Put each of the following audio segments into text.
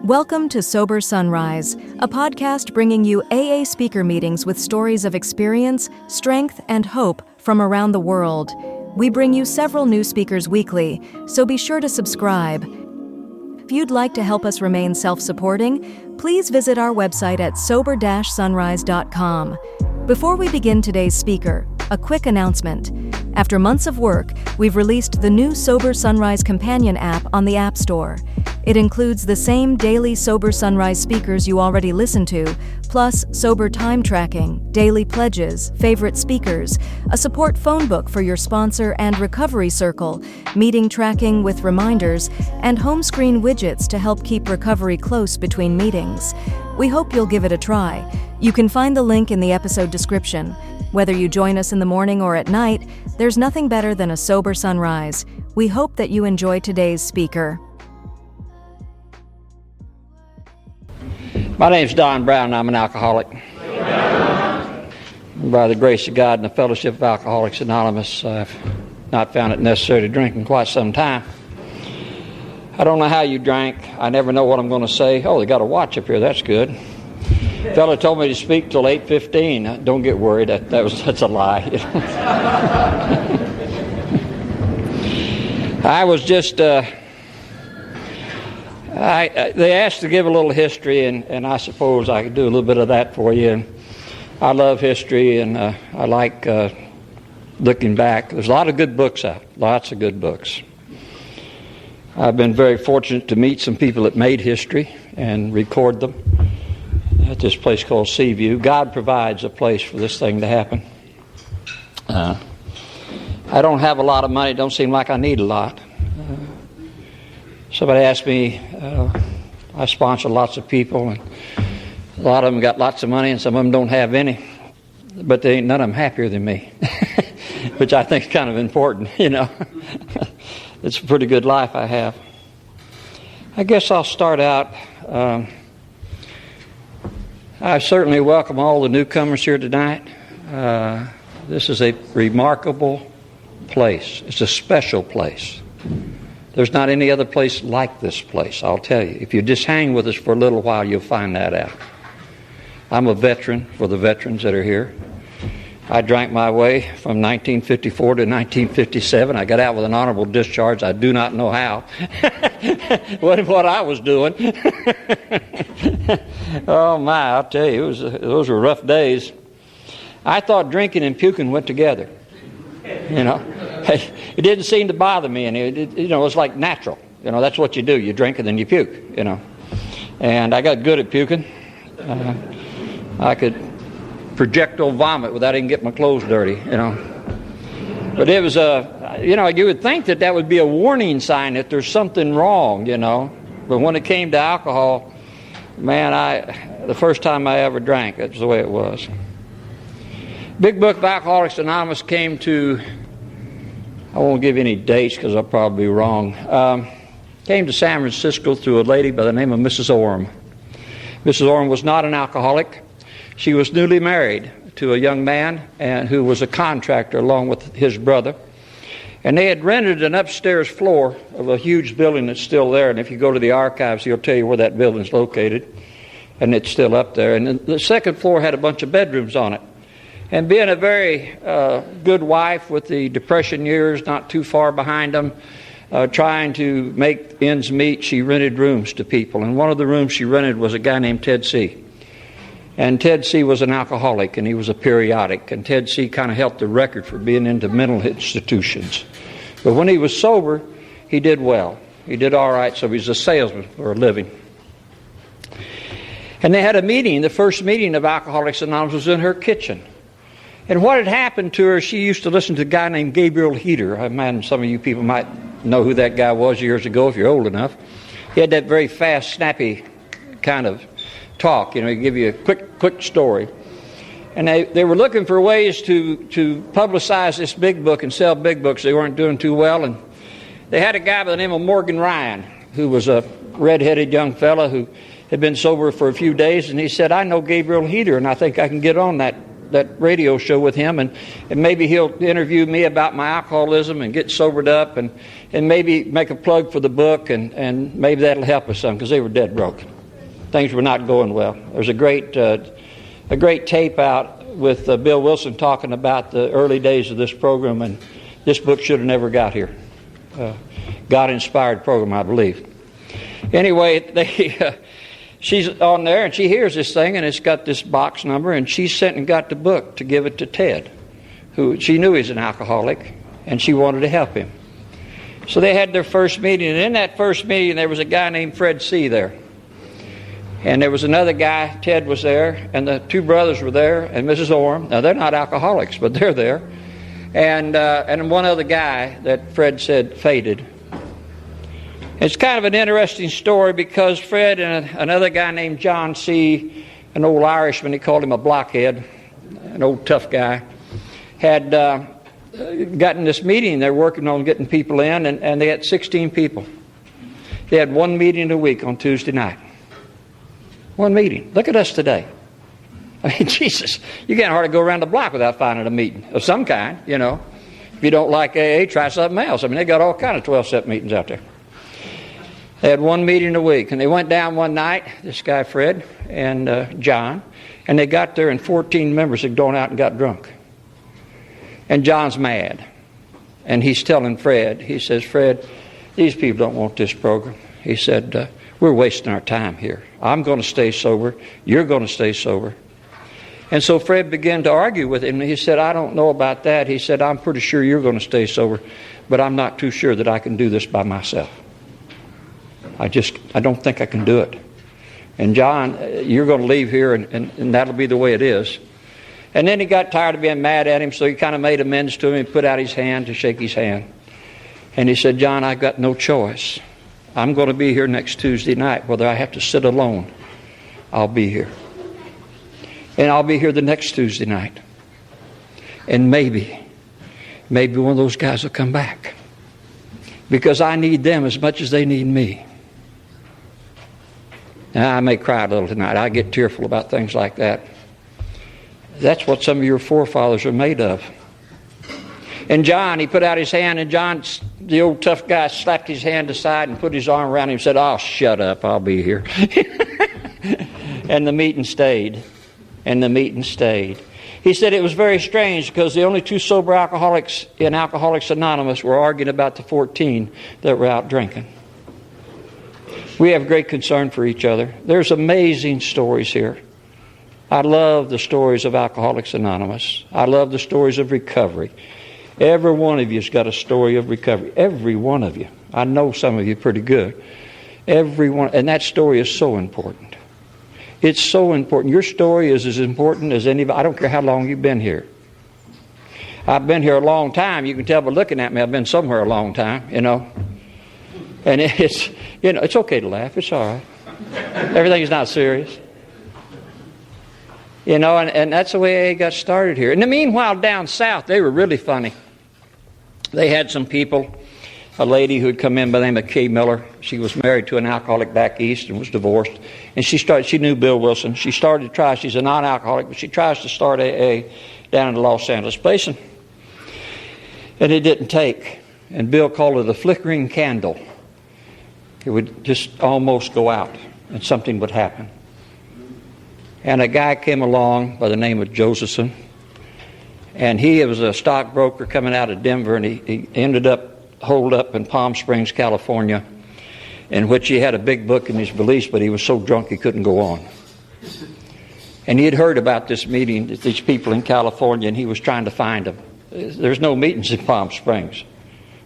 Welcome to Sober Sunrise, a podcast bringing you AA speaker meetings with stories of experience, strength, and hope from around the world. We bring you several new speakers weekly, so be sure to subscribe. If you'd like to help us remain self-supporting, please visit our website at sober-sunrise.com. Before we begin today's speaker, a quick announcement. After months of work, we've released the new Sober Sunrise Companion app on the App Store. It includes the same daily Sober Sunrise speakers you already listen to, plus sober time tracking, daily pledges, favorite speakers, a support phone book for your sponsor and recovery circle, meeting tracking with reminders, and home screen widgets to help keep recovery close between meetings. We hope you'll give it a try. You can find the link in the episode description. Whether you join us in the morning or at night, there's nothing better than a sober sunrise. We hope that you enjoy today's speaker. My name's Don Brown, and I'm an alcoholic. By the grace of God and the fellowship of Alcoholics Anonymous, I've not found it necessary to drink in quite some time. I don't know how you drank. I never know what I'm going to say. Oh, they got a watch up here. That's good. The fellow told me to speak till 8:15. Don't get worried. That's a lie. I was just... they asked to give a little history, and I suppose I could do a little bit of that for you. And I love history, and I like looking back. There's a lot of good books out, lots of good books. I've been very fortunate to meet some people that made history and record them at this place called Seaview. God provides a place for this thing to happen. I don't have a lot of money. It don't seem like I need a lot. Somebody asked me, I sponsor lots of people, and a lot of them got lots of money, and some of them don't have any, but they ain't none of them happier than me, which I think is kind of important, you know. It's a pretty good life I have. I guess I'll start out. I certainly welcome all the newcomers here tonight. This is a remarkable place. It's a special place. There's not any other place like this place, I'll tell you. If you just hang with us for a little while, you'll find that out. I'm a veteran for the veterans that are here. I drank my way from 1954 to 1957. I got out with an honorable discharge. I do not know how. what I was doing. Oh, my, I'll tell you, those were rough days. I thought drinking and puking went together, you know. It didn't seem to bother me, and it was like natural. You know, that's what you do. You drink and then you puke, you know. And I got good at puking. I could projectile vomit without even getting my clothes dirty, you know. But it was you would think that would be a warning sign that there's something wrong, you know. But when it came to alcohol, man, the first time I ever drank, that's the way it was. Big Book of Alcoholics Anonymous came to... I won't give any dates because I'll probably be wrong. Came to San Francisco through a lady by the name of Mrs. Orm. Mrs. Orm was not an alcoholic. She was newly married to a young man who was a contractor along with his brother. And they had rented an upstairs floor of a huge building that's still there. And if you go to the archives, he'll tell you where that building's located. And it's still up there. And the second floor had a bunch of bedrooms on it. And being a very good wife with the Depression years not too far behind them, trying to make ends meet, she rented rooms to people. And one of the rooms she rented was a guy named Ted C. And Ted C. was an alcoholic, and he was a periodic. And Ted C. kind of held the record for being into mental institutions. But when he was sober, he did well. He did all right, so he was a salesman for a living. And they had a meeting. The first meeting of Alcoholics Anonymous was in her kitchen. And what had happened to her, she used to listen to a guy named Gabriel Heater. I imagine some of you people might know who that guy was years ago if you're old enough. He had that very fast, snappy kind of talk. You know, he'd give you a quick story. And they were looking for ways to publicize this big book and sell big books. They weren't doing too well. And they had a guy by the name of Morgan Ryan, who was a red-headed young fella who had been sober for a few days. And he said, I know Gabriel Heater, and I think I can get on that that radio show with him, and maybe he'll interview me about my alcoholism and get sobered up, and maybe make a plug for the book, and maybe that'll help us some, because they were dead broke. Things were not going well. There's a great tape out with Bill Wilson talking about the early days of this program, and this book should have never got here. God-inspired program, I believe. Anyway, she's on there, and she hears this thing, and it's got this box number, and she sent and got the book to give it to Ted, who she knew he's an alcoholic, and she wanted to help him. So they had their first meeting, and in that first meeting, there was a guy named Fred C. there. And there was another guy, Ted was there, and the two brothers were there, and Mrs. Orm. Now, they're not alcoholics, but they're there. And one other guy that Fred said faded. It's kind of an interesting story, because Fred and another guy named John C., an old Irishman, he called him a blockhead, an old tough guy, had gotten this meeting. They're working on getting people in, and they had 16 people. They had one meeting a week on Tuesday night. One meeting. Look at us today. I mean, Jesus, you can't hardly go around the block without finding a meeting of some kind, you know. If you don't like AA, try something else. I mean, they got all kind of 12-step meetings out there. They had one meeting a week, and they went down one night, this guy Fred and John, and they got there, and 14 members had gone out and got drunk. And John's mad, and he's telling Fred, he says, Fred, these people don't want this program. He said, we're wasting our time here. I'm going to stay sober. You're going to stay sober. And so Fred began to argue with him. He said, I don't know about that. He said, I'm pretty sure you're going to stay sober, but I'm not too sure that I can do this by myself. I don't think I can do it. And John, you're going to leave here, and that'll be the way it is. And then he got tired of being mad at him, so he kind of made amends to him and put out his hand to shake his hand. And he said, John, I've got no choice. I'm going to be here next Tuesday night. Whether I have to sit alone, I'll be here. And I'll be here the next Tuesday night. And maybe one of those guys will come back. Because I need them as much as they need me. Now, I may cry a little tonight. I get tearful about things like that. That's what some of your forefathers are made of. And John, he put out his hand, and John, the old tough guy, slapped his hand aside and put his arm around him and said, oh, shut up, I'll be here. And the meeting stayed. And the meeting stayed. He said it was very strange, because the only two sober alcoholics in Alcoholics Anonymous were arguing about the 14 that were out drinking. We have great concern for each other. There's amazing stories here. I love the stories of Alcoholics Anonymous. I love the stories of recovery. Every one of you has got a story of recovery. Every one of you. I know some of you pretty good. Every one. And that story is so important. It's so important. Your story is as important as anybody. I don't care how long you've been here. I've been here a long time. You can tell by looking at me I've been somewhere a long time, you know. And it's, you know, it's okay to laugh. It's all right. Everything is not serious. You know, and that's the way AA got started here. In the meanwhile, down south, they were really funny. They had some people, a lady who had come in by the name of Kay Miller. She was married to an alcoholic back east and was divorced. And she knew Bill Wilson. She started to try, she's a non-alcoholic, but she tries to start AA down in the Los Angeles Basin. And it didn't take. And Bill called it the flickering candle. It would just almost go out, and something would happen. And a guy came along by the name of Josephson, and he was a stockbroker coming out of Denver, and he ended up holed up in Palm Springs, California, in which he had a big book in his valise, but he was so drunk he couldn't go on. And he had heard about this meeting, these people in California, and he was trying to find them. There's no meetings in Palm Springs.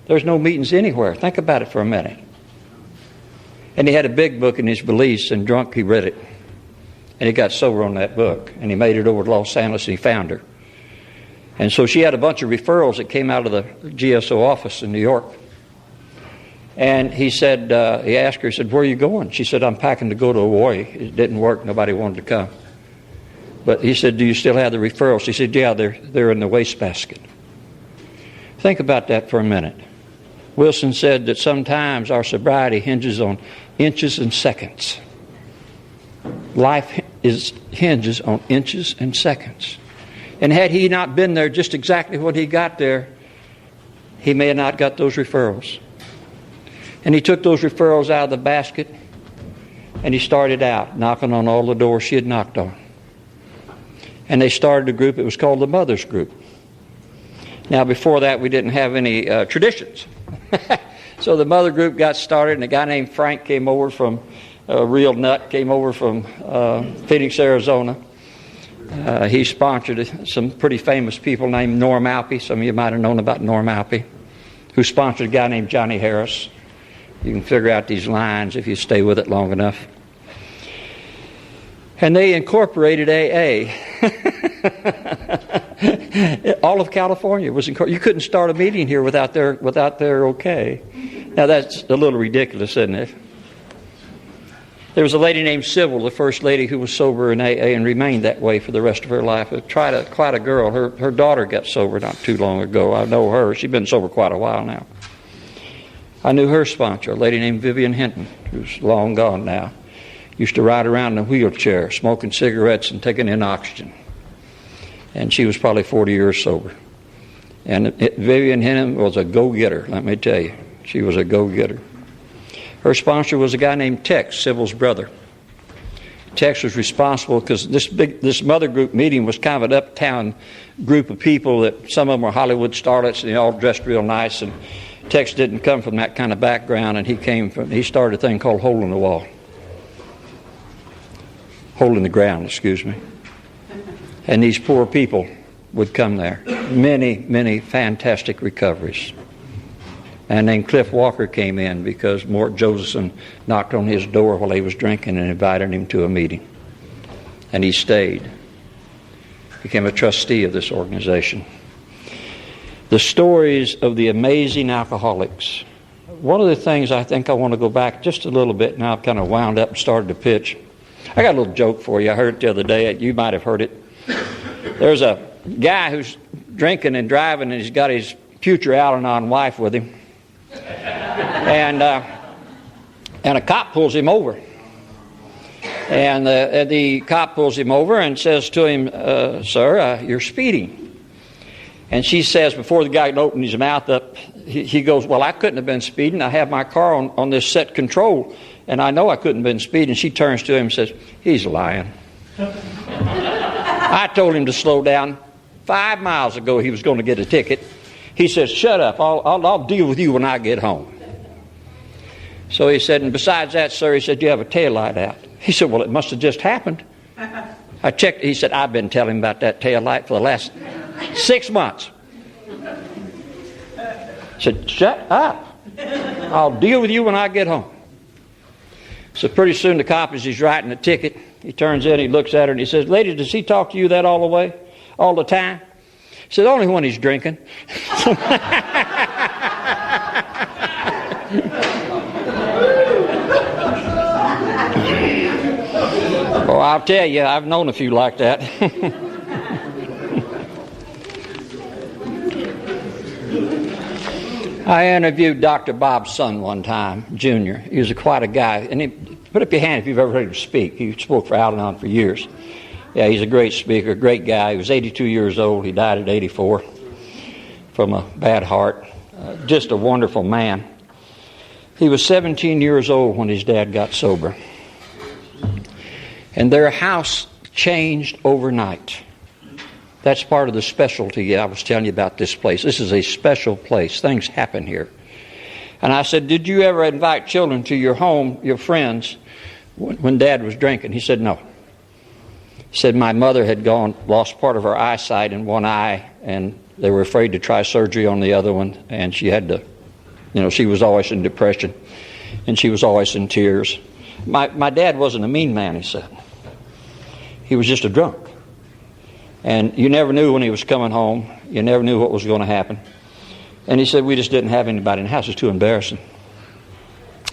There's no meetings anywhere. Think about it for a minute. And he had a big book in his valise, and drunk he read it. And he got sober on that book. And he made it over to Los Angeles, and he found her. And so she had a bunch of referrals that came out of the GSO office in New York. And he said, he asked her, he said, where are you going? She said, I'm packing to go to Hawaii. It didn't work. Nobody wanted to come. But he said, do you still have the referrals? She said, yeah, they're in the wastebasket. Think about that for a minute. Wilson said that sometimes our sobriety hinges on inches and seconds. Life hinges on inches and seconds. And had he not been there just exactly when he got there, he may have not got those referrals. And he took those referrals out of the basket, and he started out knocking on all the doors she had knocked on. And they started a group. It was called the Mothers Group. Now, before that, we didn't have any traditions. So the Mother Group got started, and a guy named Frank came over from Real Nut, came over from Phoenix, Arizona. He sponsored some pretty famous people named Norm Alpey. Some of you might have known about Norm Alpey, who sponsored a guy named Johnny Harris. You can figure out these lines if you stay with it long enough. And they incorporated AA. All of California was incorporated. You couldn't start a meeting here without their okay. Now that's a little ridiculous, isn't it? There was a lady named Sybil, the first lady who was sober in AA and remained that way for the rest of her life. Quite a girl. Her daughter got sober not too long ago. I know her. She's been sober quite a while now. I knew her sponsor, a lady named Vivian Hinton, who's long gone now. Used to ride around in a wheelchair, smoking cigarettes and taking in oxygen. And she was probably 40 years sober. And Vivian Hinton was a go-getter, let me tell you. She was a go-getter. Her sponsor was a guy named Tex, Sybil's brother. Tex was responsible because this Mother Group meeting was kind of an uptown group of people that some of them were Hollywood starlets and they all dressed real nice. And Tex didn't come from that kind of background, and he started a thing called Hole in the Wall. Hole in the ground, excuse me. And these poor people would come there. Many, many fantastic recoveries. And then Cliff Walker came in because Mort Josephson knocked on his door while he was drinking and invited him to a meeting. And he stayed. Became a trustee of this organization. The stories of the amazing alcoholics. One of the things I think I want to go back just a little bit. Now I've kind of wound up and started to pitch. I got a little joke for you. I heard it the other day. You might have heard it. There's a guy who's drinking and driving, and he's got his future Al-Anon wife with him. And a cop pulls him over. And the cop pulls him over and says to him, sir, you're speeding. And she says, before the guy can open his mouth up, he goes, well, I couldn't have been speeding. I have my car on this set control, and I know I couldn't have been speeding. She turns to him and says, he's lying. I told him to slow down 5 miles ago. He was going to get a ticket. He says, shut up. I'll deal with you when I get home. So he said, and besides that, sir, he said, you have a taillight out. He said, well, it must have just happened. I checked. He said, I've been telling him about that taillight for the last 6 months. I said, shut up. I'll deal with you when I get home. So pretty soon the cop, as he's writing the ticket, he turns in, he looks at her, and he says, lady, does he talk to you that all the way? All the time? He said, only when he's drinking. Well, I'll tell you, I've known a few like that. I interviewed Dr. Bob's son one time, Junior. He was quite a guy. And put up your hand if you've ever heard him speak. He spoke for Al-Anon for years. Yeah, he's a great speaker, great guy. He was 82 years old. He died at 84 from a bad heart. Just a wonderful man. He was 17 years old when his dad got sober. And their house changed overnight. That's part of the specialty I was telling you about this place. This is a special place. Things happen here. And I said, did you ever invite children to your home, your friends, when Dad was drinking? He said, no. He said, my mother had lost part of her eyesight in one eye, and they were afraid to try surgery on the other one, and she had to, she was always in depression, and she was always in tears. My dad wasn't a mean man, he said. He was just a drunk. And you never knew when he was coming home. You never knew what was going to happen. And he said, we just didn't have anybody in the house. It was too embarrassing.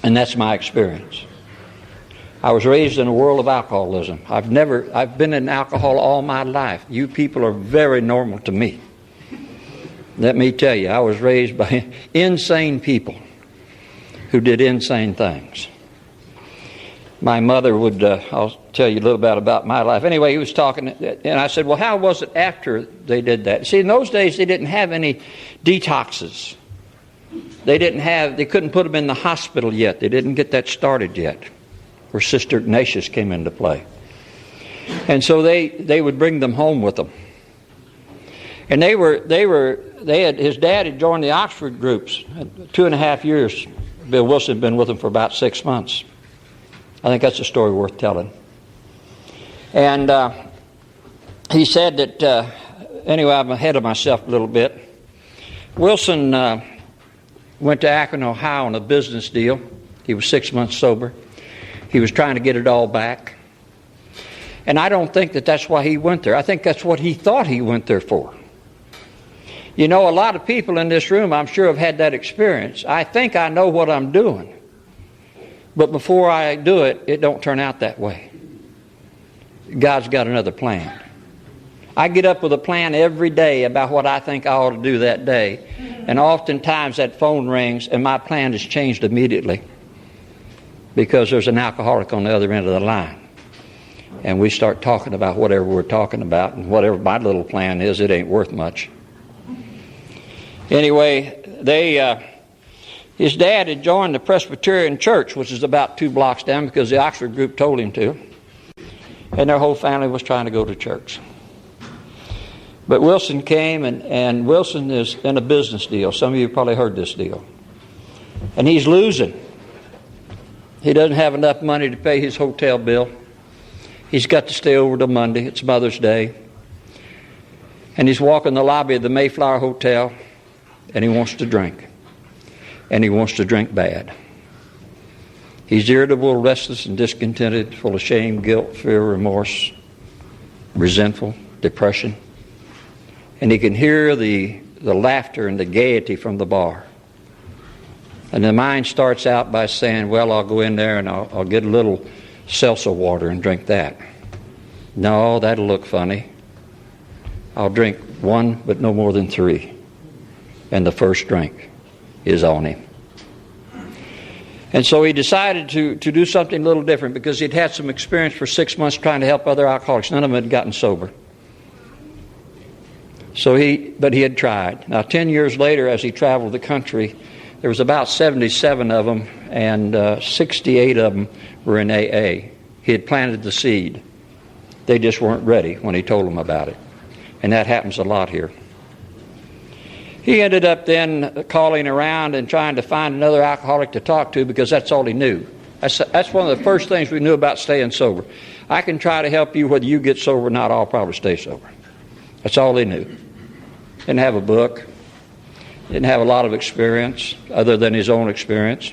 And that's my experience. I was raised in a world of alcoholism. I've been in alcohol all my life. You people are very normal to me. Let me tell you, I was raised by insane people who did insane things. my mother would, I'll tell you a little bit about my life. Anyway, he was talking, and I said, well, how was it after they did that? See, in those days, they didn't have any detoxes. They couldn't put them in the hospital yet. They didn't get that started yet, where Sister Ignatius came into play. And so they would bring them home with them. And his dad had joined the Oxford groups 2.5 years. Bill Wilson had been with them for about 6 months. I think that's a story worth telling. And he said that, anyway, I'm ahead of myself a little bit. Wilson went to Akron, Ohio on a business deal. He was 6 months sober. He was trying to get it all back. And I don't think that that's why he went there. I think that's what he thought he went there for. You know, a lot of people in this room, I'm sure, have had that experience. I think I know what I'm doing. But before I do it, it don't turn out that way. God's got another plan. I get up with a plan every day about what I think I ought to do that day. And oftentimes that phone rings and my plan is changed immediately because there's an alcoholic on the other end of the line. And we start talking about whatever we're talking about, and whatever my little plan is, it ain't worth much. Anyway, his dad had joined the Presbyterian Church, which is about 2 blocks down because the Oxford group told him to. And their whole family was trying to go to church. But Wilson came, and Wilson is in a business deal. Some of you probably heard this deal. And he's losing. He doesn't have enough money to pay his hotel bill. He's got to stay over till Monday. It's Mother's Day. And he's walking the lobby of the Mayflower Hotel, and he wants to drink. And he wants to drink bad. He's irritable, restless, and discontented, full of shame, guilt, fear, remorse, resentful, depression. And he can hear the laughter and the gaiety from the bar. And the mind starts out by saying, well, I'll go in there and I'll get a little seltzer water and drink that. No, that'll look funny. I'll drink 1, but no more than 3. And the first drink is on him. And so he decided to do something a little different because he'd had some experience for 6 months trying to help other alcoholics. None of them had gotten sober. But he had tried. Now, 10 years later, as he traveled the country, there was about 77 of them, and 68 of them were in AA. He had planted the seed. They just weren't ready when he told them about it. And that happens a lot here. He ended up then calling around and trying to find another alcoholic to talk to because that's all he knew. That's one of the first things we knew about staying sober. I can try to help you whether you get sober or not. I'll probably stay sober. That's all he knew. Didn't have a book. Didn't have a lot of experience other than his own experience.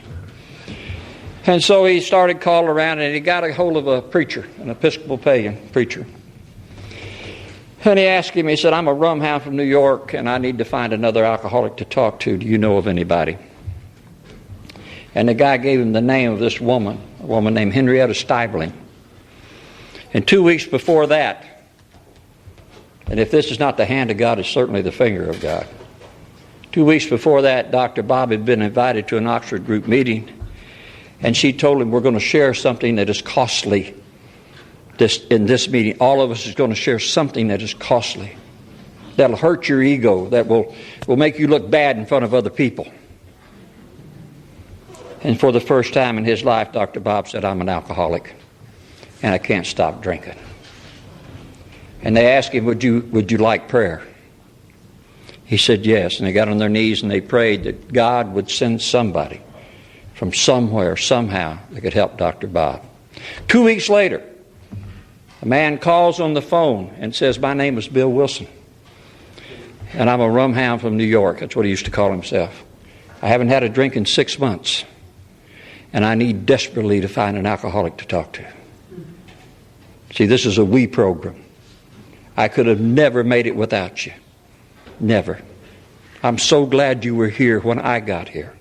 And so he started calling around, and he got a hold of a preacher, an Episcopalian preacher. And he asked him, he said, I'm a rum hound from New York, and I need to find another alcoholic to talk to. Do you know of anybody? And the guy gave him the name of this woman, a woman named Henrietta Steibling. And 2 weeks before that, and if this is not the hand of God, it's certainly the finger of God. 2 weeks before that, Dr. Bob had been invited to an Oxford group meeting, and she told him, we're going to share something that is costly. In this meeting, all of us is going to share something that is costly, that'll hurt your ego, that will make you look bad in front of other people. And for the first time in his life, Dr. Bob said, I'm an alcoholic, and I can't stop drinking. And they asked him, would you like prayer? He said yes, and they got on their knees and they prayed that God would send somebody from somewhere, somehow, that could help Dr. Bob. 2 weeks later, a man calls on the phone and says, my name is Bill Wilson, and I'm a rum hound from New York. That's what he used to call himself. I haven't had a drink in 6 months, and I need desperately to find an alcoholic to talk to. See, this is a we program. I could have never made it without you. Never. I'm so glad you were here when I got here.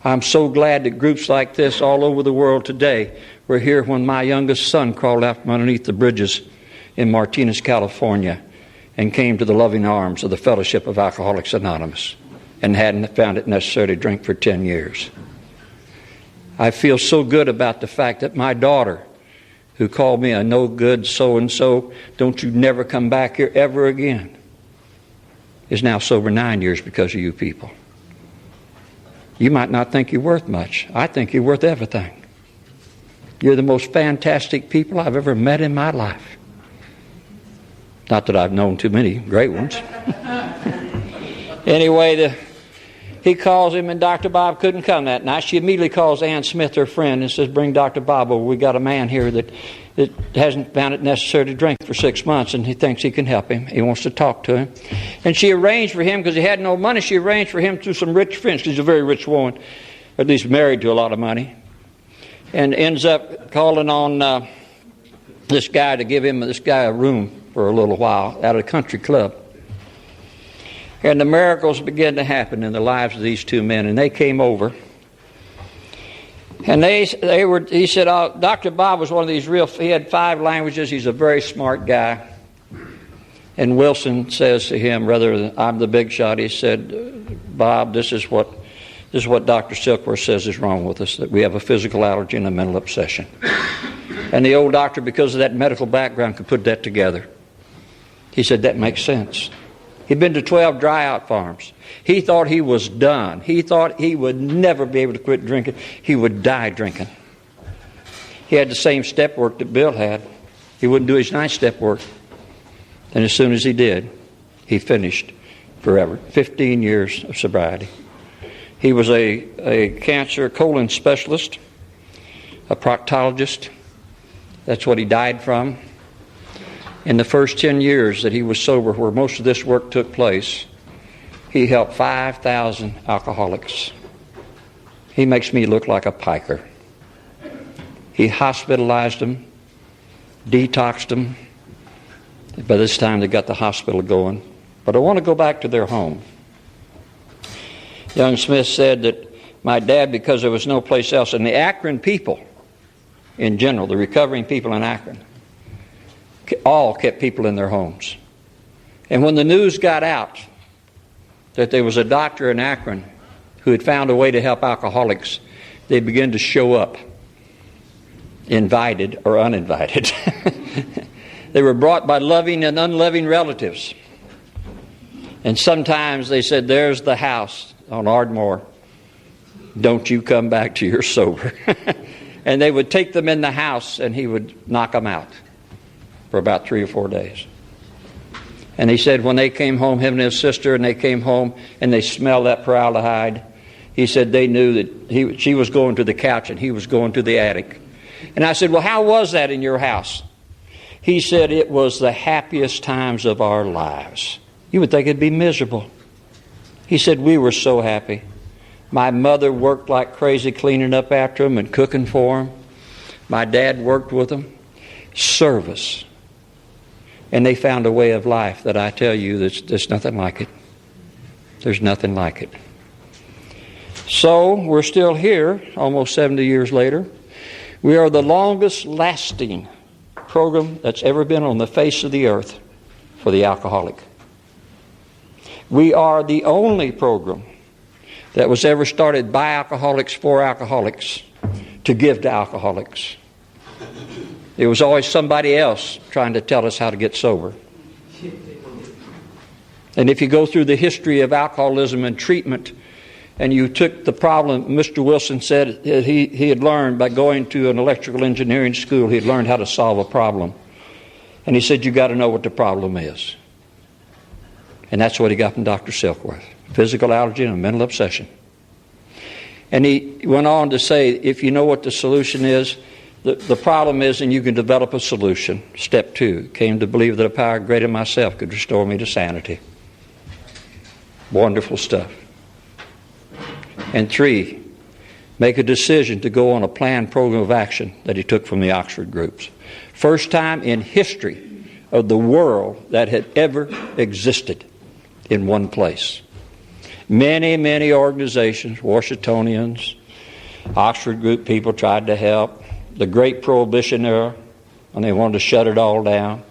I'm so glad that groups like this all over the world today were here when my youngest son crawled out from underneath the bridges in Martinez, California, and came to the loving arms of the Fellowship of Alcoholics Anonymous and hadn't found it necessary to drink for 10 years. I feel so good about the fact that my daughter, who called me a no good so-and-so, don't you never come back here ever again, is now sober 9 years because of you people. You might not think you're worth much. I think you're worth everything. You're the most fantastic people I've ever met in my life. Not that I've known too many great ones. Anyway, he calls him, and Dr. Bob couldn't come that night. She immediately calls Ann Smith, her friend, and says, bring Dr. Bob over. We got a man here that hasn't found it necessary to drink for 6 months, and he thinks he can help him. He wants to talk to him. And she arranged for him, because he had no money, she arranged for him through some rich friends. She's a very rich woman, at least married to a lot of money. And ends up calling on this guy to give him a room for a little while at a country club. And the miracles began to happen in the lives of these two men. And they came over. And he said, Dr. Bob was one of these he had 5 languages. He's a very smart guy. And Wilson says to him, rather than I'm the big shot, he said, Bob, this is what Dr. Silkworth says is wrong with us, that we have a physical allergy and a mental obsession. And the old doctor, because of that medical background, could put that together. He said, that makes sense. He'd been to 12 dry-out farms. He thought he was done. He thought he would never be able to quit drinking. He would die drinking. He had the same step work that Bill had. He wouldn't do his night step work. And as soon as he did, he finished forever. 15 years of sobriety. He was a cancer colon specialist, a proctologist. That's what he died from. In the first 10 years that he was sober, where most of this work took place, he helped 5,000 alcoholics. He makes me look like a piker. He hospitalized them, detoxed them. By this time they got the hospital going. But I want to go back to their home. Young Smith said that my dad, because there was no place else, and the Akron people in general, the recovering people in Akron, all kept people in their homes. And when the news got out that there was a doctor in Akron who had found a way to help alcoholics, they began to show up, invited or uninvited. They were brought by loving and unloving relatives. And sometimes they said, there's the house on Ardmore. Don't you come back till you're sober. And they would take them in the house and he would knock them out for about 3 or 4 days. And he said when they came home, him and his sister, and they came home and they smelled that formaldehyde, he said they knew that she was going to the couch and he was going to the attic. And I said, well, how was that in your house? He said, it was the happiest times of our lives. You would think it'd be miserable. He said, we were so happy. My mother worked like crazy cleaning up after them and cooking for them. My dad worked with them. Service. And they found a way of life that I tell you, there's nothing like it. There's nothing like it. So we're still here, almost 70 years later. We are the longest lasting program that's ever been on the face of the earth for the alcoholic. We are the only program that was ever started by alcoholics for alcoholics to give to alcoholics. It was always somebody else trying to tell us how to get sober. And if you go through the history of alcoholism and treatment, and you took the problem, Mr. Wilson said he had learned by going to an electrical engineering school, he had learned how to solve a problem. And he said, you got to know what the problem is. And that's what he got from Dr. Silkworth. Physical allergy and a mental obsession. And he went on to say, if you know what the solution is, the problem is, and you can develop a solution. Step 2, came to believe that a power greater than myself could restore me to sanity. Wonderful stuff. And 3, make a decision to go on a planned program of action that he took from the Oxford groups. First time in history of the world that had ever existed in one place. Many, many organizations, Washingtonians, Oxford group people tried to help. The Great Prohibition era, and they wanted to shut it all down.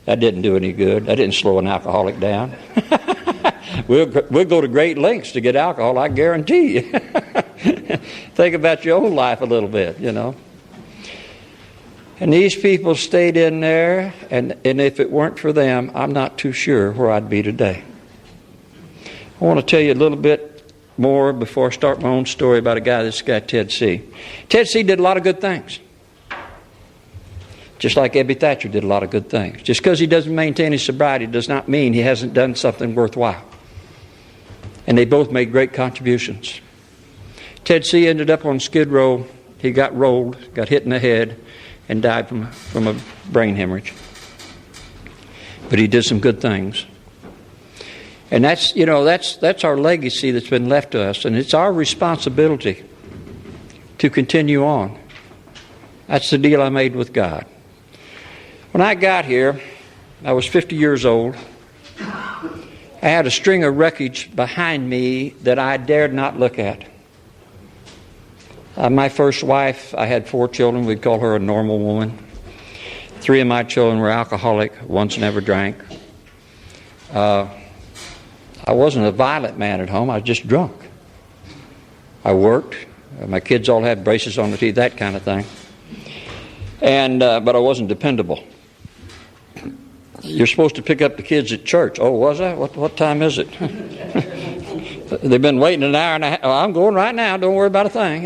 That didn't do any good. That didn't slow an alcoholic down. We'll go to great lengths to get alcohol, I guarantee you. Think about your own life a little bit, And these people stayed in there, and if it weren't for them, I'm not too sure where I'd be today. I want to tell you a little bit more before I start my own story about this guy, Ted C. Ted C. did a lot of good things. Just like Ebby Thatcher did a lot of good things. Just because he doesn't maintain his sobriety does not mean he hasn't done something worthwhile. And they both made great contributions. Ted C. ended up on Skid Row. He got rolled, got hit in the head, and died from a brain hemorrhage. But he did some good things. And that's our legacy that's been left to us, and it's our responsibility to continue on. That's the deal I made with God. When I got here, I was 50 years old. I had a string of wreckage behind me that I dared not look at. My first wife, I had 4 children. We'd call her a normal woman. 3 of my children were alcoholic. Once never drank. I wasn't a violent man at home. I was just drunk. I worked. My kids all had braces on their teeth, that kind of thing. But I wasn't dependable. You're supposed to pick up the kids at church. Oh, was I? What time is it? They've been waiting an hour and a half. Oh, I'm going right now. Don't worry about a thing,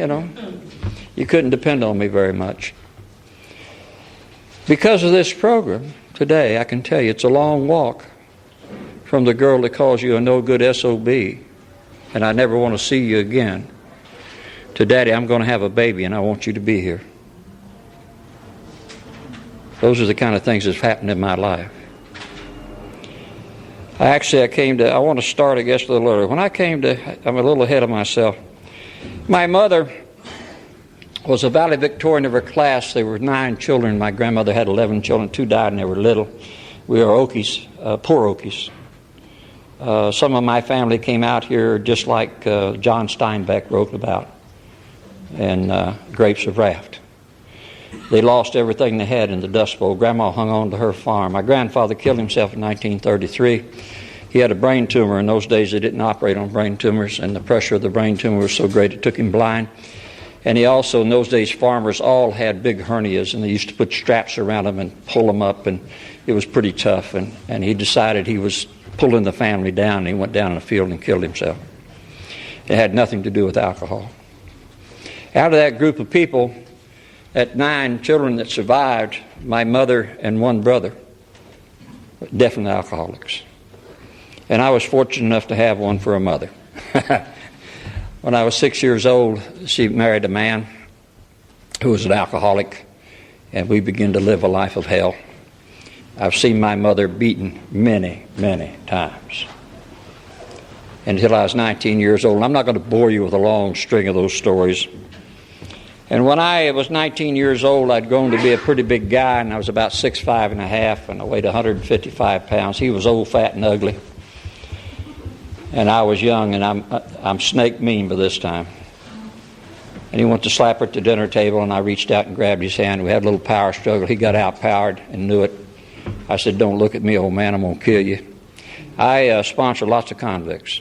You couldn't depend on me very much. Because of this program, today, I can tell you it's a long walk from the girl that calls you a no-good SOB, and I never want to see you again, to Daddy, I'm going to have a baby and I want you to be here. Those are the kind of things that's happened in my life. I want to start, I guess, a little earlier. When I'm a little ahead of myself. My mother was a valedictorian of her class. There were 9 children. My grandmother had 11 children. 2 died when they were little. We were Okies, poor Okies. Some of my family came out here just like John Steinbeck wrote about in Grapes of Wrath. They lost everything they had in the Dust Bowl. Grandma hung on to her farm. My grandfather killed himself in 1933. He had a brain tumor. In those days, they didn't operate on brain tumors, and the pressure of the brain tumor was so great it took him blind. And he also, in those days, farmers all had big hernias, and they used to put straps around them and pull them up, and it was pretty tough. And he decided he was pulling the family down, and he went down in the field and killed himself. It had nothing to do with alcohol. Out of that group of people, at 9 children that survived, my mother and 1 brother were definitely alcoholics. And I was fortunate enough to have one for a mother. When I was 6 years old, she married a man who was an alcoholic, and we began to live a life of hell. I've seen my mother beaten many, many times. Until I was 19 years old. I'm not going to bore you with a long string of those stories. And when I was 19 years old, I'd grown to be a pretty big guy, and I was about 6'5" and a half, and I weighed 155 pounds. He was old, fat, and ugly. And I was young, and I'm snake mean by this time. And he went to slap her at the dinner table, and I reached out and grabbed his hand. We had a little power struggle. He got outpowered and knew it. I said, "Don't look at me, old man. I'm going to kill you." I sponsored lots of convicts.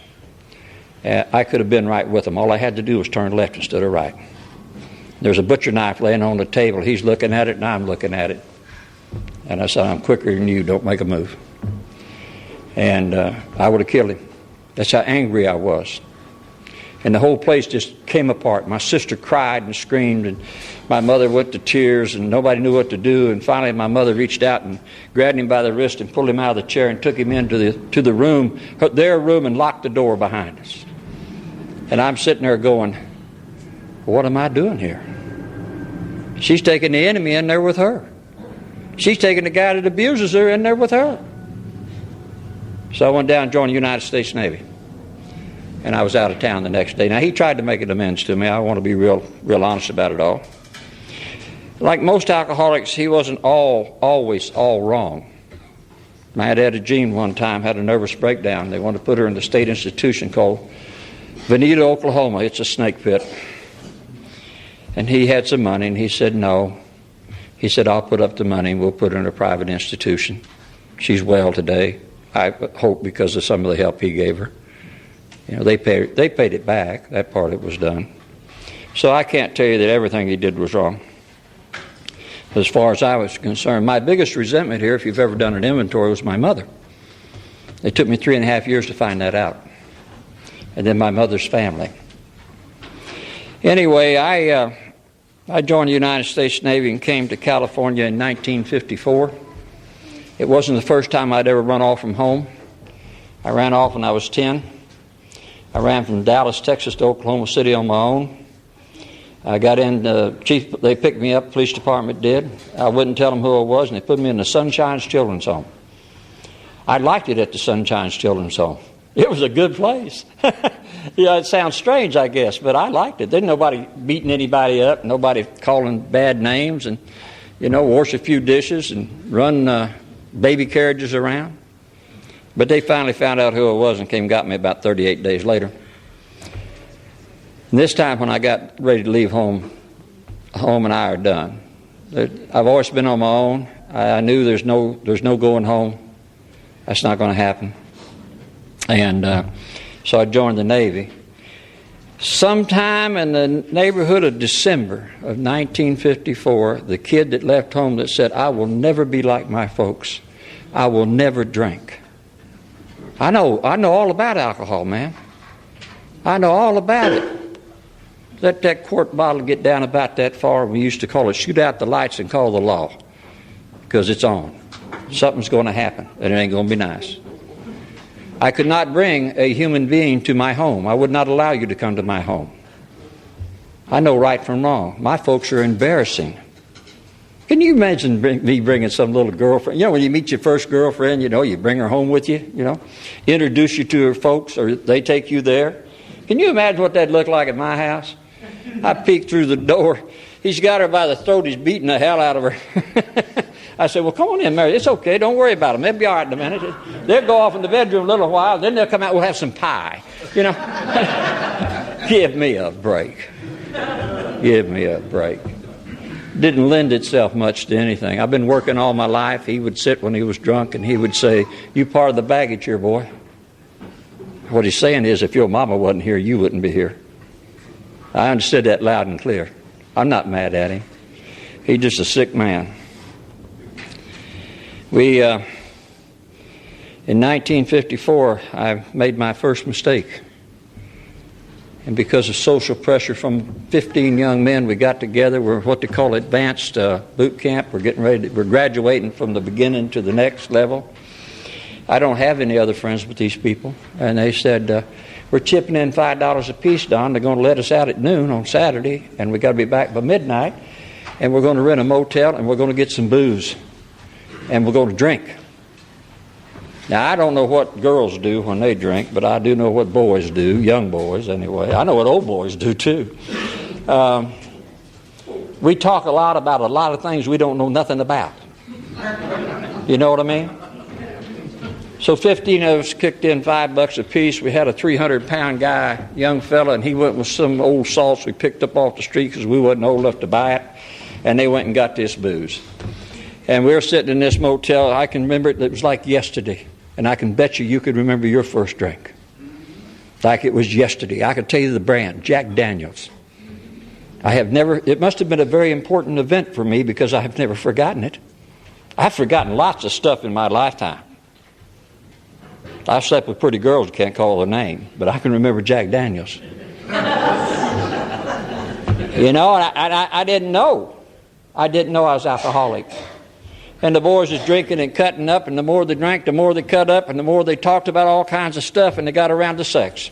I could have been right with them. All I had to do was turn left instead of right. There's a butcher knife laying on the table. He's looking at it, and I'm looking at it. And I said, "I'm quicker than you. Don't make a move." And I would have killed him. That's how angry I was. And the whole place just came apart. My sister cried and screamed, and my mother went to tears, and nobody knew what to do. And finally, my mother reached out and grabbed him by the wrist and pulled him out of the chair and took him into the room, their room, and locked the door behind us. And I'm sitting there going, "What am I doing here?" She's taking the enemy in there with her. She's taking the guy that abuses her in there with her. So I went down and joined the United States Navy. And I was out of town the next day. Now, he tried to make an amends to me. I want to be real honest about it all. Like most alcoholics, he wasn't always all wrong. My dad, Jean, one time had a nervous breakdown. They wanted to put her in the state institution called Veneta, Oklahoma. It's a snake pit. And he had some money, and he said no. He said, "I'll put up the money, and we'll put her in a private institution." She's well today, I hope, because of some of the help he gave her. You know, they paid it back. That part of it was done. So I can't tell you that everything he did was wrong, as far as I was concerned. My biggest resentment here, if you've ever done an inventory, was my mother. It took me 3.5 years to find that out. And then my mother's family. Anyway, I joined the United States Navy and came to California in 1954. It wasn't the first time I'd ever run off from home. I ran off when I was 10. I ran from Dallas, Texas to Oklahoma City on my own. I got in, they picked me up, police department did. I wouldn't tell them who I was, and they put me in the Sunshine's Children's Home. I liked it at the Sunshine's Children's Home. It was a good place. Yeah, it sounds strange, I guess, but I liked it. There's nobody beating anybody up, nobody calling bad names, and, wash a few dishes and run baby carriages around. But they finally found out who I was and came and got me about 38 days later. And this time when I got ready to leave home and I are done. I've always been on my own. I knew there's no going home. That's not going to happen. And so I joined the Navy. Sometime in the neighborhood of December of 1954, the kid that left home that said, "I will never be like my folks. I will never drink." I know all about alcohol, man. I know all about it. Let that quart bottle get down about that far. We used to call it shoot out the lights and call the law, because it's on. Something's going to happen, and it ain't going to be nice. I could not bring a human being to my home. I would not allow you to come to my home. I know right from wrong. My folks are embarrassing. Can you imagine me bringing some little girlfriend? When you meet your first girlfriend, you bring her home with you, introduce you to her folks, or they take you there. Can you imagine what that'd look like at my house? I peeked through the door. He's got her by the throat. He's beating the hell out of her. I said, "Well, come on in, Mary. It's okay. Don't worry about them. They'll be all right in a minute. They'll go off in the bedroom a little while. Then they'll come out. We'll have some pie." Give me a break. Give me a break. Didn't lend itself much to anything. I've been working all my life. He would sit when he was drunk and he would say, "You part of the baggage here, boy." What he's saying is, if your mama wasn't here, you wouldn't be here. I understood that loud and clear. I'm not mad at him. He's just a sick man. In 1954, I made my first mistake. And because of social pressure from 15 young men, we got together. We're what they call advanced boot camp. We're graduating from the beginning to the next level. I don't have any other friends with these people. And they said, "We're chipping in $5 a piece, Don. They're going to let us out at noon on Saturday, and we got to be back by midnight. And we're going to rent a motel, and we're going to get some booze. And we're going to drink." Now, I don't know what girls do when they drink, but I do know what boys do, young boys anyway. I know what old boys do too. We talk a lot about a lot of things we don't know nothing about. You know what I mean? So 15 of us kicked in $5 a piece. We had a 300-pound guy, young fella, and he went with some old salts we picked up off the street because we wasn't old enough to buy it. And they went and got this booze. And we were sitting in this motel. I can remember it was like yesterday. And I can bet you could remember your first drink. Like it was yesterday. I could tell you the brand, Jack Daniels. It must have been a very important event for me because I have never forgotten it. I've forgotten lots of stuff in my lifetime. I slept with pretty girls, can't call their name, but I can remember Jack Daniels. I didn't know. I didn't know I was alcoholic. And the boys was drinking and cutting up, and the more they drank, the more they cut up, and the more they talked about all kinds of stuff, and they got around to sex.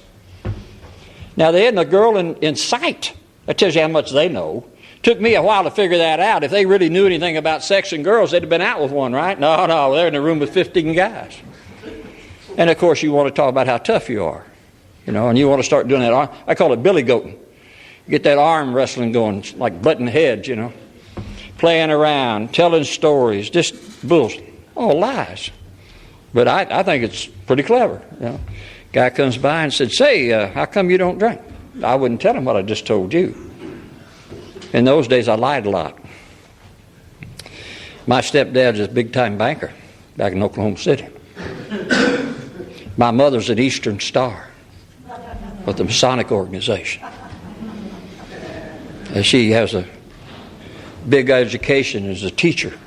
Now, there isn't a girl in sight. That tells you how much they know. Took me a while to figure that out. If they really knew anything about sex and girls, they'd have been out with one, right? No, they're in a room with 15 guys. And, of course, you want to talk about how tough you are, and you want to start doing that. I call it billy goating. Get that arm wrestling going, like butting heads, playing around, telling stories, just bullshit. All lies. But I think it's pretty clever. Guy comes by and said, "Say, how come you don't drink?" I wouldn't tell him what I just told you. In those days, I lied a lot. My stepdad's a big-time banker back in Oklahoma City. My mother's an Eastern Star with the Masonic organization. She has a big education as a teacher.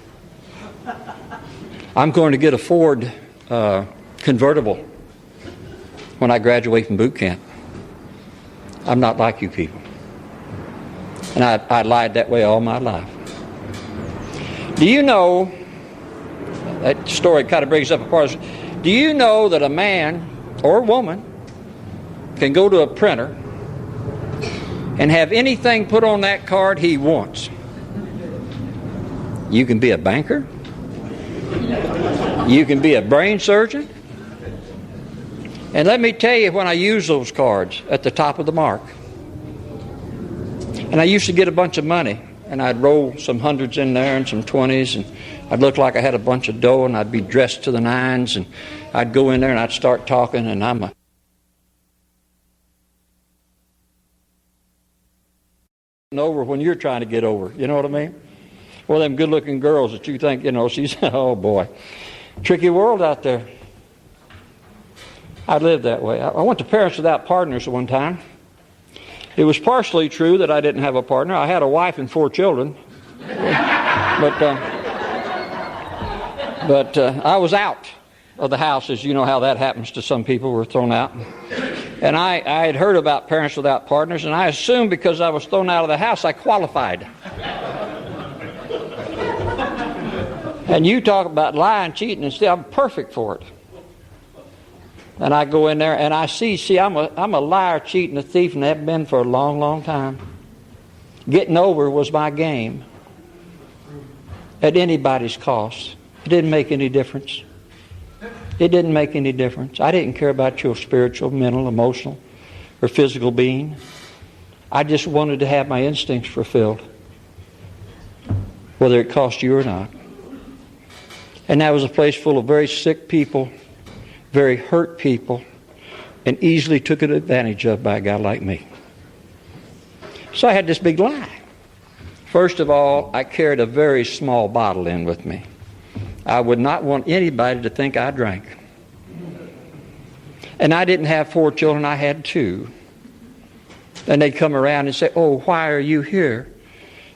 I'm going to get a Ford convertible when I graduate from boot camp. I'm not like you people. And I lied that way all my life. Do you know, that story kind of brings up a part of it. Do you know that a man or a woman can go to a printer and have anything put on that card he wants? You can be a banker. You can be a brain surgeon. And let me tell you, when I use those cards at the top of the mark, and I used to get a bunch of money, and I'd roll some hundreds in there and some 20s, and I'd look like I had a bunch of dough, and I'd be dressed to the nines, and I'd go in there and I'd start talking, and I'm over when you're trying to get over. You know what I mean? Well, them good-looking girls that you think, she's, oh boy, tricky world out there. I lived that way. I went to Parents Without Partners one time. It was partially true that I didn't have a partner. I had a wife and 4 children, but I was out of the house, as you know how that happens to some people. We're thrown out. And I had heard about Parents Without Partners, and I assumed because I was thrown out of the house, I qualified. And you talk about lying, cheating, and still, I'm perfect for it. And I go in there and I see I'm a liar, cheat, and a thief, and have been for a long, long time. Getting over was my game. At anybody's cost. It didn't make any difference. It didn't make any difference. I didn't care about your spiritual, mental, emotional, or physical being. I just wanted to have my instincts fulfilled, whether it cost you or not. And that was a place full of very sick people, very hurt people, and easily took advantage of by a guy like me. So I had this big lie. First of all, I carried a very small bottle in with me. I would not want anybody to think I drank. And I didn't have 4 children, I had 2. And they'd come around and say, oh, why are you here?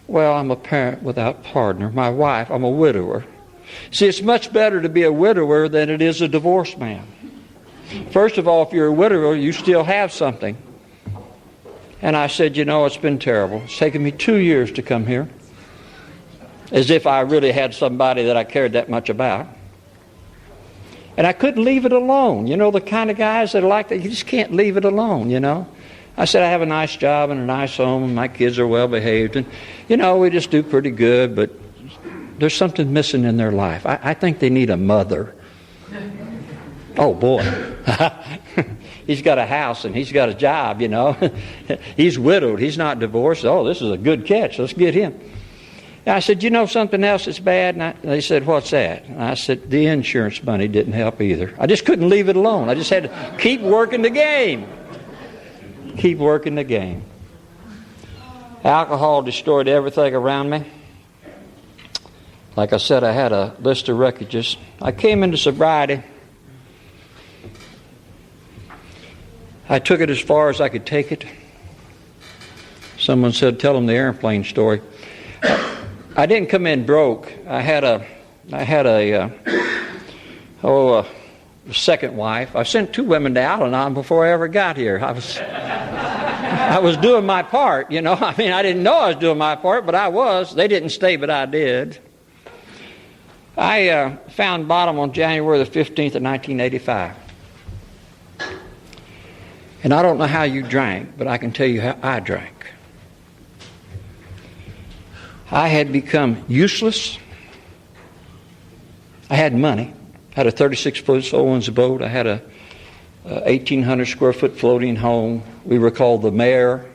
Well, I'm a parent without partner. My wife, I'm a widower. See, it's much better to be a widower than it is a divorced man. First of all, if you're a widower, you still have something. And I said, it's been terrible. It's taken me 2 years to come here. As if I really had somebody that I cared that much about. And I couldn't leave it alone. The kind of guys that are like that, you just can't leave it alone, I said, I have a nice job and a nice home, and my kids are well behaved. And, we just do pretty good, but there's something missing in their life. I think they need a mother. Oh, boy. He's got a house and he's got a job, He's widowed. He's not divorced. Oh, this is a good catch. Let's get him. And I said, something else that's bad? And they said, what's that? And I said, the insurance money didn't help either. I just couldn't leave it alone. I just had to keep working the game. Keep working the game. Alcohol destroyed everything around me. Like I said, I had a list of wreckages. I came into sobriety. I took it as far as I could take it. Someone said, tell them the airplane story. I didn't come in broke. I had a second wife. I sent 2 women to Al-Anon before I ever got here. I was doing my part, I didn't know I was doing my part, but I was. They didn't stay, but I did. I found bottom on January the 15th of 1985. And I don't know how you drank, but I can tell you how I drank. I had become useless. I had money. I had a 36-foot Owens boat. I had a 1,800 square foot floating home. We were called the mayor.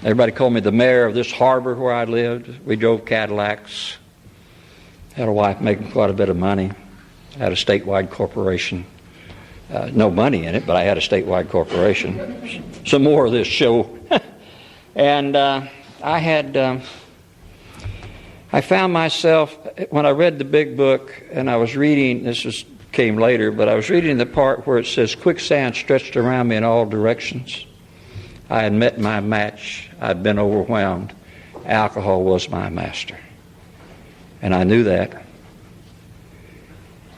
Everybody called me the mayor of this harbor where I lived. We drove Cadillacs. Had a wife making quite a bit of money. I had a statewide corporation. No money in it, but I had a statewide corporation. Some more of this show. And I found myself, when I read the big book, and I was reading, came later, but I was reading the part where it says, quicksand stretched around me in all directions. I had met my match. I'd been overwhelmed. Alcohol was my master. And I knew that.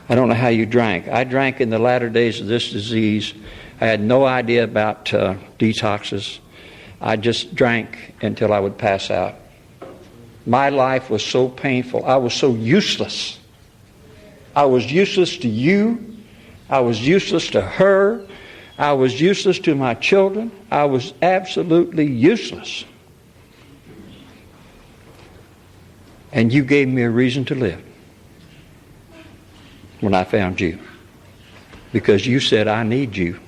I don't know how you drank. I drank in the latter days of this disease. I had no idea about detoxes. I just drank until I would pass out. My life was so painful. I was so useless. I was useless to you. I was useless to her. I was useless to my children. I was absolutely useless. And you gave me a reason to live when I found you. Because you said, I need you.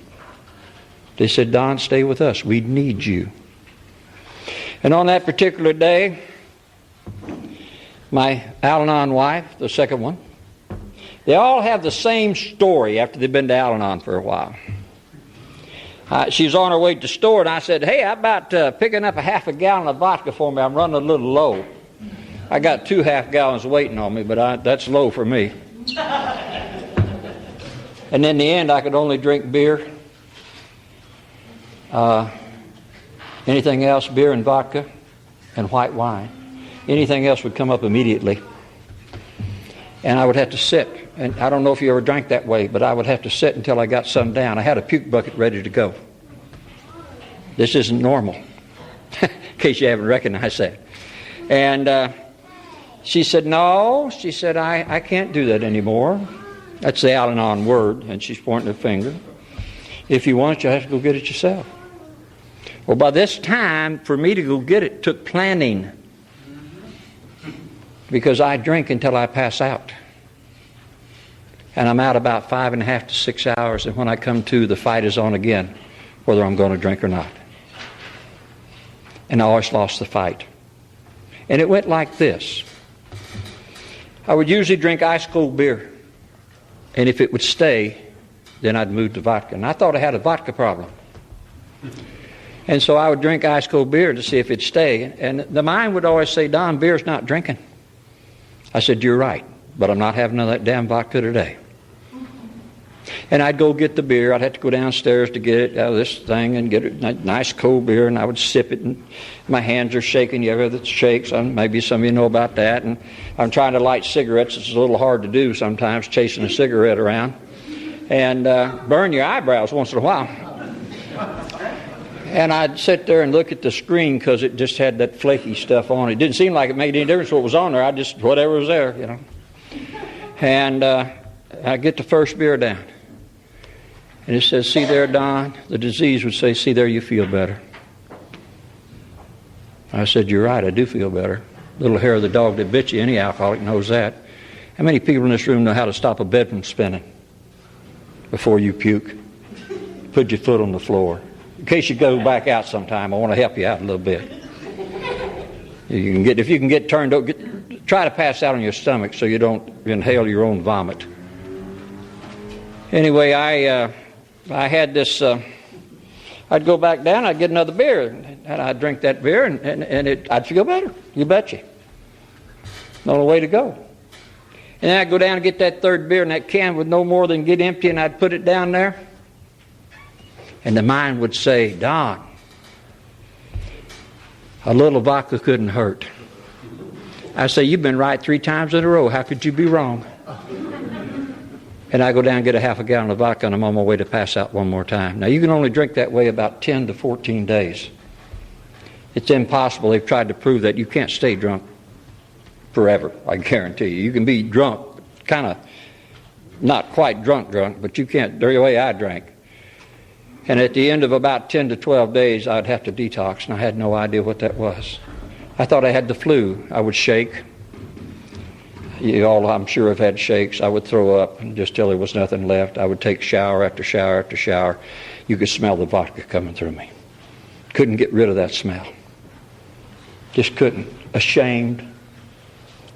They said, Don, stay with us. We need you. And on that particular day, my Al-Anon wife, the second one, they all have the same story after they've been to Al-Anon for a while. She was on her way to the store, and I said, hey, how about picking up a half a gallon of vodka for me? I'm running a little low. I got 2 half gallons waiting on me, but that's low for me. And in the end, I could only drink beer. Anything else, beer and vodka and white wine. Anything else would come up immediately. And I would have to sit. And I don't know if you ever drank that way, but I would have to sit until I got some down. I had a puke bucket ready to go. This isn't normal, in case you haven't recognized that. And she said, no. She said, I can't do that anymore. That's the Al-Anon word, and she's pointing her finger. If you want it, you have to go get it yourself. Well, by this time, for me to go get it took planning, because I drink until I pass out. And I'm out about 5.5 to 6 hours, and when I come to, the fight is on again, whether I'm going to drink or not. And I always lost the fight. And it went like this. I would usually drink ice cold beer, and if it would stay, then I'd move to vodka. And I thought I had a vodka problem. And so I would drink ice cold beer to see if it'd stay. And the mind would always say, Don, beer's not drinking. I said, you're right, but I'm not having none of that damn vodka today. And I'd go get the beer. I'd have to go downstairs to get it out of this thing and get a nice cold beer, and I would sip it, and my hands are shaking. You ever that shakes? Maybe some of you know about that. And I'm trying to light cigarettes. It's a little hard to do sometimes, chasing a cigarette around. And burn your eyebrows once in a while. And I'd sit there and look at the screen because it just had that flaky stuff on it. It didn't seem like it made any difference what was on there. I just, whatever was there, you know. And I get the first beer down. And it says, see there, Don? The disease would say, see there, you feel better. I said, you're right, I do feel better. Little hair of the dog that bit you, any alcoholic knows that. How many people in this room know how to stop a bed from spinning before you puke? Put your foot on the floor. In case you go back out sometime, I want to help you out a little bit. If you can get turned over, try to pass out on your stomach so you don't inhale your own vomit. Anyway, I had this. I'd go back down. I'd get another beer, and I'd drink that beer, and I'd feel better. You betcha. The only way to go. And then I'd go down and get that third beer, and that can would no more than get empty, and I'd put it down there. And the mind would say, Don, a little vodka couldn't hurt. I say, you've been right 3 times in a row. How could you be wrong? And I go down and get a half a gallon of vodka, and I'm on my way to pass out one more time. Now, you can only drink that way about 10 to 14 days. It's impossible. They've tried to prove that you can't stay drunk forever, I guarantee you. You can be drunk, kind of not quite drunk, but you can't, the way I drank. And at the end of about 10 to 12 days, I'd have to detox, and I had no idea what that was. I thought I had the flu. I would shake. You all, I'm sure, have had shakes. I would throw up just till there was nothing left. I would take shower after shower after shower. You could smell the vodka coming through me. Couldn't get rid of that smell. Just couldn't. Ashamed.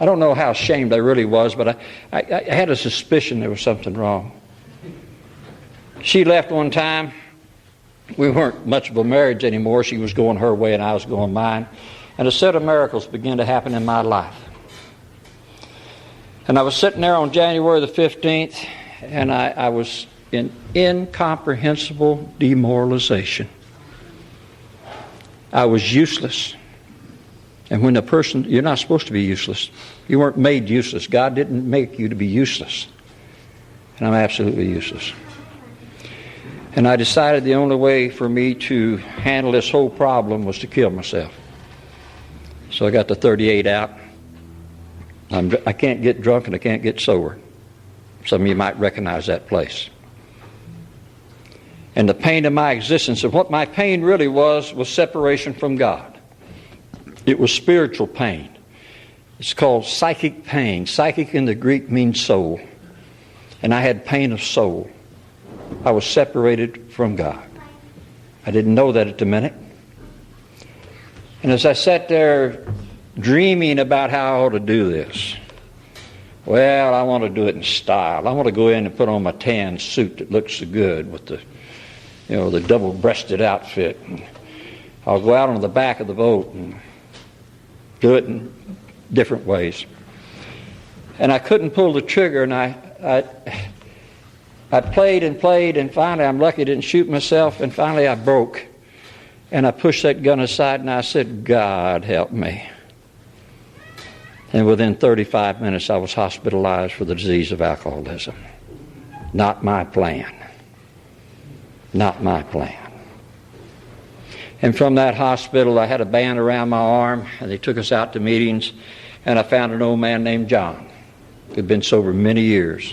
I don't know how ashamed I really was, but I had a suspicion there was something wrong. She left one time. We weren't much of a marriage anymore. She was going her way and I was going mine. And a set of miracles began to happen in my life. And I was sitting there on January the 15th, and I was in incomprehensible demoralization. I was useless. And when a person, you're not supposed to be useless. You weren't made useless. God didn't make you to be useless. And I'm absolutely useless. And I decided the only way for me to handle this whole problem was to kill myself. So I got the 38 out. I can't get drunk and I can't get sober. Some of you might recognize that place. And the pain of my existence, and what my pain really was separation from God. It was spiritual pain. It's called psychic pain. Psychic in the Greek means soul. And I had pain of soul. I was separated from God. I didn't know that at the minute. And as I sat there dreaming about how I ought to do this, well, I want to do it in style. I want to go in and put on my tan suit that looks so good with the double-breasted outfit. And I'll go out on the back of the boat and do it in different ways. And I couldn't pull the trigger, and I played and played, and finally I'm lucky I didn't shoot myself, and finally I broke. And I pushed that gun aside and I said, God help me. And within 35 minutes I was hospitalized for the disease of alcoholism. Not my plan. Not my plan. And from that hospital I had a band around my arm, and they took us out to meetings, and I found an old man named John who'd been sober many years.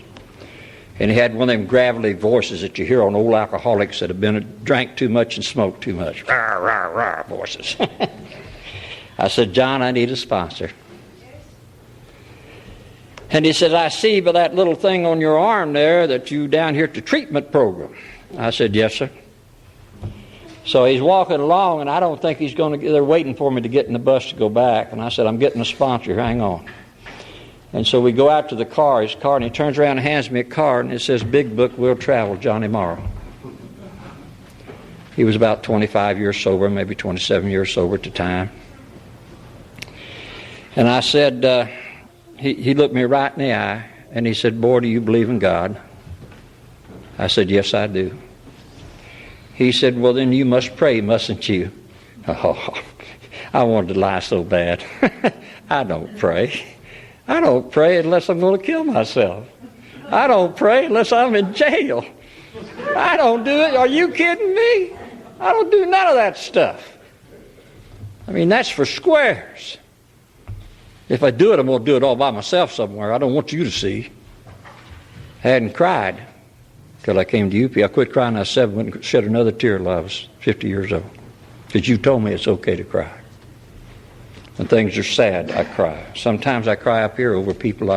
And he had one of them gravelly voices that you hear on old alcoholics that have drank too much and smoked too much. Rah, rah, rah voices. I said, John, I need a sponsor. And he said, I see by that little thing on your arm there that you down here at the treatment program. I said, yes, sir. So he's walking along, and I don't think he's going to, they're waiting for me to get in the bus to go back. And I said, I'm getting a sponsor, hang on. And so we go out to his car, and he turns around and hands me a card, and it says, Big Book Will Travel, Johnny Morrow. He was about 25 years sober, maybe 27 years sober at the time. And I said, he looked me right in the eye, and he said, boy, do you believe in God? I said, yes, I do. He said, well, then you must pray, mustn't you? Oh, I wanted to lie so bad. I don't pray. I don't pray unless I'm going to kill myself. I don't pray unless I'm in jail. I don't do it. Are you kidding me? I don't do none of that stuff. I mean, that's for squares. If I do it, I'm going to do it all by myself somewhere. I don't want you to see. I hadn't cried till I came to UP. I quit crying. I was 7, wouldn't shed another tear till I was 50 years old. Because you told me it's okay to cry. When things are sad, I cry. Sometimes I cry up here over people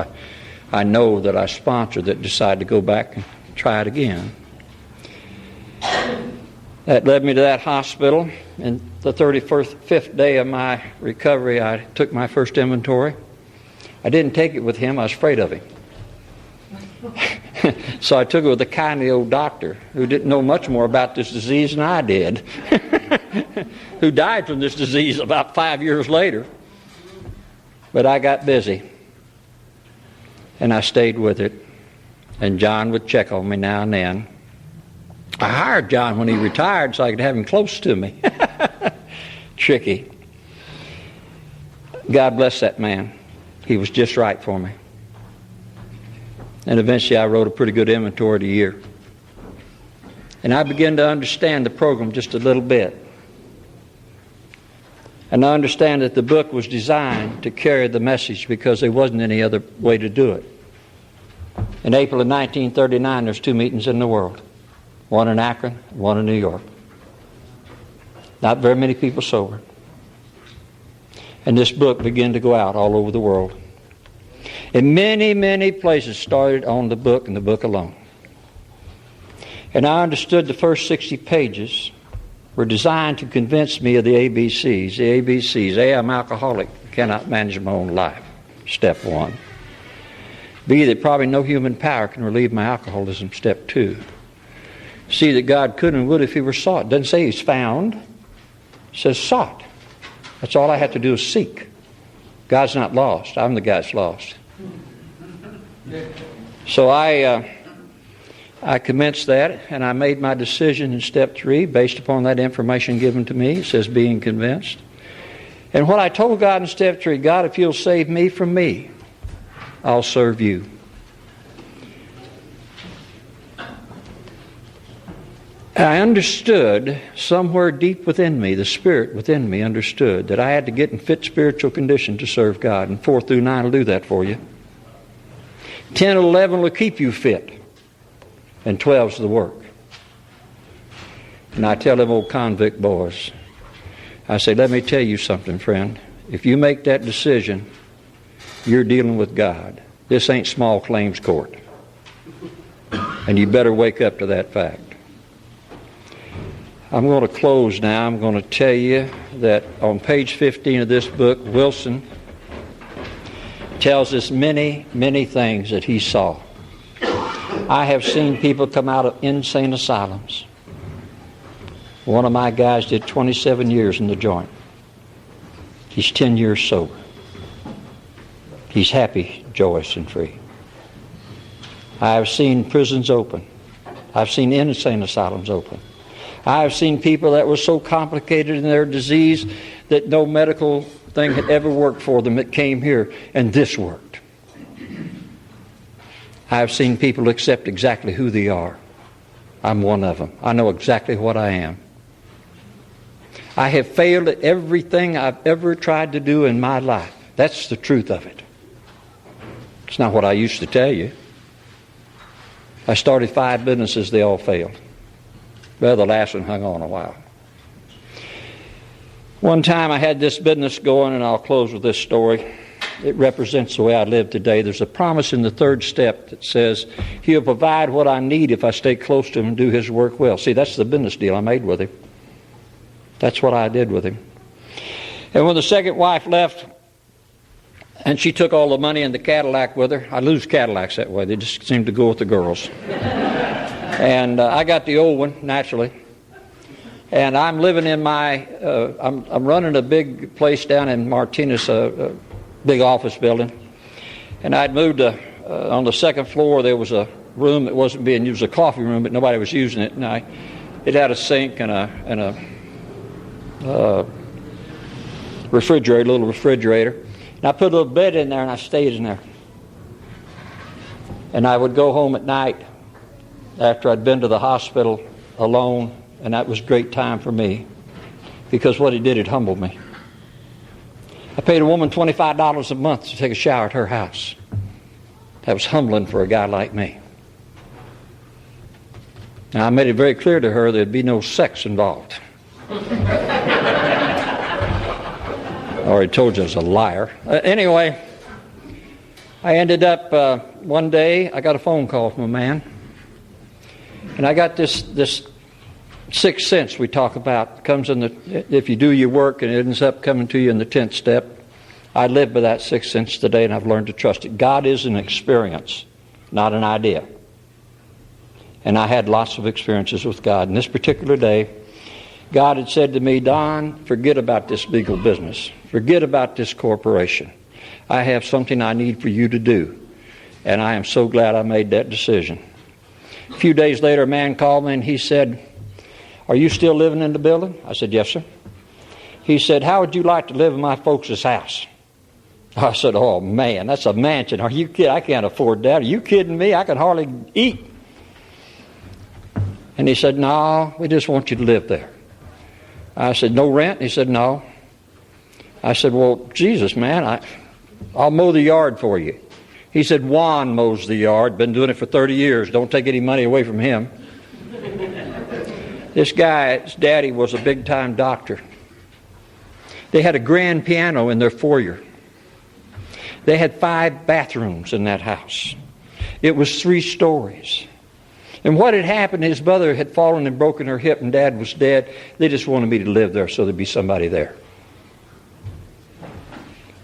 I know that I sponsor that decide to go back and try it again. That led me to that hospital. And the 35th day of my recovery, I took my first inventory. I didn't take it with him. I was afraid of him. So I took it with a kindly old doctor who didn't know much more about this disease than I did, who died from this disease about 5 years later. But I got busy, and I stayed with it. And John would check on me now and then. I hired John when he retired so I could have him close to me. Tricky. God bless that man. He was just right for me. And eventually I wrote a pretty good inventory of the year. And I began to understand the program just a little bit. And I understand that the book was designed to carry the message because there wasn't any other way to do it. In April of 1939, there's 2 meetings in the world. One in Akron, one in New York. Not very many people sober. And this book began to go out all over the world. And many, many places started on the book and the book alone. And I understood the first 60 pages were designed to convince me of the ABCs. The ABCs. A, I'm alcoholic. Cannot manage my own life. Step 1. B, that probably no human power can relieve my alcoholism. Step 2. C, that God could and would if he were sought. It doesn't say he's found. It says sought. That's all I have to do is seek. God's not lost. I'm the guy that's lost. So I I commenced that, and I made my decision in step 3 based upon that information given to me. It says being convinced. And what I told God in step 3, God, if you'll save me from me, I'll serve you. I understood somewhere deep within me, the Spirit within me understood that I had to get in fit spiritual condition to serve God. And 4 through 9 will do that for you. 10 and 11 will keep you fit. And 12's the work. And I tell them old convict boys, I say, let me tell you something, friend. If you make that decision, you're dealing with God. This ain't small claims court. And you better wake up to that fact. I'm going to close now. I'm going to tell you that on page 15 of this book, Wilson tells us many, many things that he saw. I have seen people come out of insane asylums. One of my guys did 27 years in the joint. He's 10 years sober. He's happy, joyous, and free. I have seen prisons open. I've seen insane asylums open. I have seen people that were so complicated in their disease that no medical thing had ever worked for them that came here, and this worked. I have seen people accept exactly who they are. I'm one of them. I know exactly what I am. I have failed at everything I've ever tried to do in my life. That's the truth of it. It's not what I used to tell you. I started 5 businesses, they all failed. Well, the last one hung on a while. One time I had this business going, and I'll close with this story. It represents the way I live today. There's a promise in the 3rd step that says, He'll provide what I need if I stay close to Him and do His work well. See, that's the business deal I made with Him. That's what I did with Him. And when the second wife left, and she took all the money in the Cadillac with her, I lose Cadillacs that way. They just seem to go with the girls. And I got the old one, naturally. And I'm living in my, I'm running a big place down in Martinez, a big office building. And I'd moved on the 2nd floor, there was a room that wasn't being used, a coffee room, but nobody was using it. And it had a sink and a refrigerator, little refrigerator. And I put a little bed in there, and I stayed in there. And I would go home at night after I'd been to the hospital alone, and that was a great time for me, because what it did, it humbled me. I paid a woman $25 a month to take a shower at her house. That was humbling for a guy like me. Now, I made it very clear to her there'd be no sex involved. I already told you I was a liar. Anyway, I ended up, one day, I got a phone call from a man. And I got this 6th sense we talk about. Comes in if you do your work, and it ends up coming to you in the 10th step. I live by that 6th sense today, and I've learned to trust it. God is an experience, not an idea. And I had lots of experiences with God. And this particular day, God had said to me, Don, forget about this legal business. Forget about this corporation. I have something I need for you to do. And I am so glad I made that decision. A few days later, a man called me and he said, are you still living in the building? I said, yes, sir. He said, how would you like to live in my folks' house? I said, oh, man, that's a mansion. Are you kidding? I can't afford that. Are you kidding me? I can hardly eat. And he said, no, we just want you to live there. I said, no rent? He said, no. I said, well, Jesus, man, I'll mow the yard for you. He said, Juan mows the yard, been doing it for 30 years. Don't take any money away from him. This guy's daddy was a big-time doctor. They had a grand piano in their foyer. They had 5 bathrooms in that house. It was 3 stories. And what had happened, his mother had fallen and broken her hip, and Dad was dead. They just wanted me to live there so there'd be somebody there.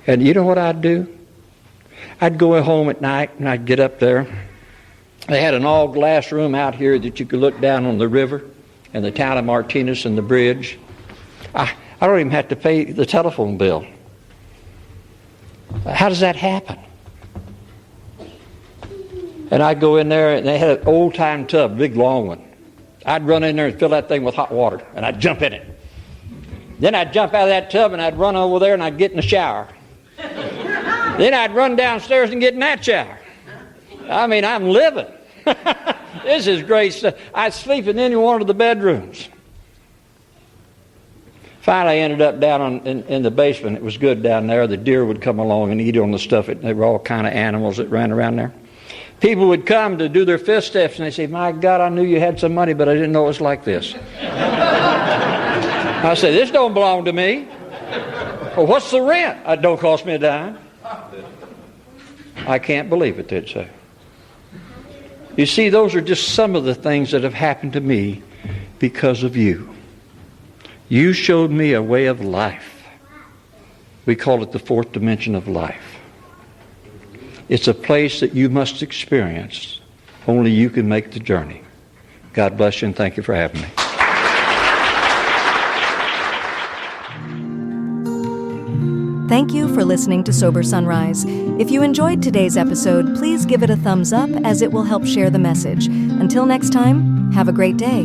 And you know what I'd do? I'd go home at night and I'd get up there. They had an all-glass room out here that you could look down on the river and the town of Martinez and the bridge. I don't even have to pay the telephone bill. How does that happen? And I'd go in there, and they had an old-time tub, big long one. I'd run in there and fill that thing with hot water, and I'd jump in it. Then I'd jump out of that tub, and I'd run over there, and I'd get in the shower. Then I'd run downstairs and get in that shower. I mean, I'm living. This is great stuff. I'd sleep in any one of the bedrooms. Finally, I ended up down in the basement. It was good down there. The deer would come along and eat on the stuff. They were all kind of animals that ran around there. People would come to do their fifth steps, and they say, "My God, I knew you had some money, but I didn't know it was like this." I said, "This don't belong to me." "Well, what's the rent?" "It don't cost me a dime." "I can't believe it," they'd say. You see, those are just some of the things that have happened to me because of you. You showed me a way of life. We call it the fourth dimension of life. It's a place that you must experience. Only you can make the journey. God bless you, and thank you for having me. Thank you for listening to Sober Sunrise. If you enjoyed today's episode, please give it a thumbs up as it will help share the message. Until next time, have a great day.